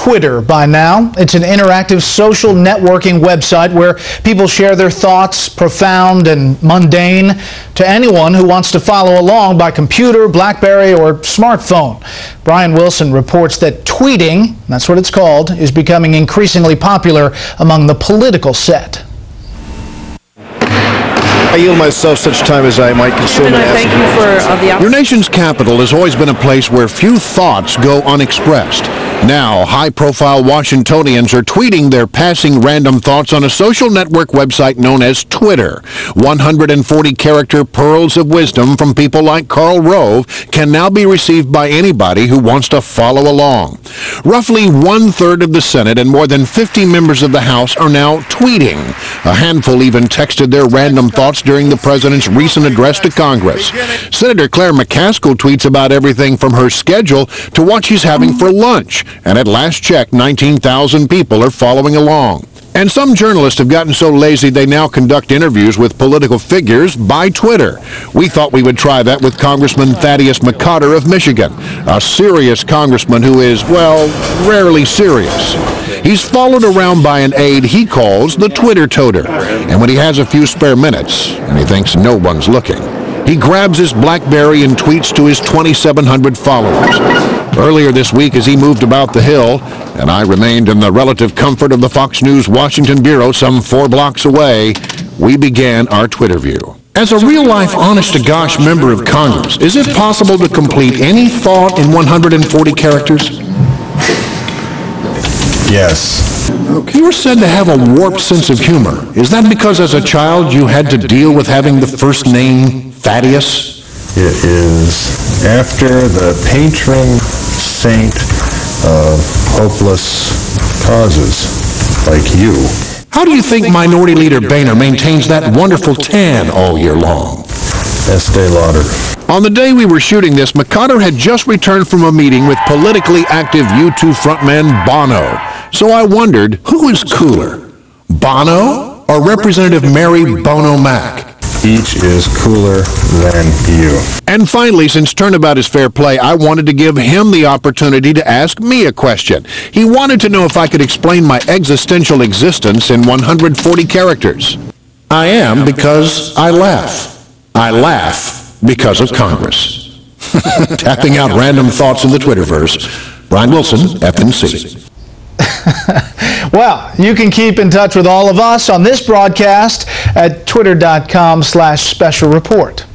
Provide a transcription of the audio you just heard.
Twitter by now. It's an interactive social networking website where people share their thoughts, profound and mundane, to anyone who wants to follow along by computer, BlackBerry, or smartphone. Brian Wilson reports that tweeting, that's what it's called, is becoming increasingly popular among the political set. I yield myself such time as I might consume. Thank you for the opportunity. Your nation's capital has always been a place where few thoughts go unexpressed. Now, high-profile Washingtonians are tweeting their passing random thoughts on a social network website known as Twitter. 140-character pearls of wisdom from people like Karl Rove can now be received by anybody who wants to follow along. Roughly one-third of the Senate and more than 50 members of the House are now tweeting. A handful even texted their random thoughts during the president's recent address to Congress. Senator Claire McCaskill tweets about everything from her schedule to what she's having for lunch. And at last check, 19,000 people are following along. And some journalists have gotten so lazy they now conduct interviews with political figures by Twitter. We thought we would try that with Congressman Thaddeus McCotter of Michigan, a serious congressman who is, well, rarely serious. He's followed around by an aide he calls the Twitter toter. And when he has a few spare minutes, and he thinks no one's looking, he grabs his BlackBerry and tweets to his 2,700 followers. Earlier this week, as he moved about the Hill, and I remained in the relative comfort of the Fox News Washington bureau some 4 blocks away, we began our Twitter view. As a real-life, honest-to-gosh member of Congress, is it possible to complete any thought in 140 characters? Yes. You are said to have a warped sense of humor. Is that because as a child you had to deal with having the first name Thaddeus? It is after the patron saint of hopeless causes, like you. How do you think Minority Leader Boehner maintains that wonderful tan all year long? Estee Lauder. On the day we were shooting this, McCotter had just returned from a meeting with politically active U2 frontman Bono. So I wondered, who is cooler, Bono or Representative Mary Bono Mack? Each is cooler than you. And finally, since turnabout is fair play, I wanted to give him the opportunity to ask me a question. He wanted to know if I could explain my existential existence in 140 characters. I am because I laugh. I laugh because of Congress. Tapping out random thoughts in the Twitterverse. Brian Wilson, FNC. Well, you can keep in touch with all of us on this broadcast at twitter.com/special report.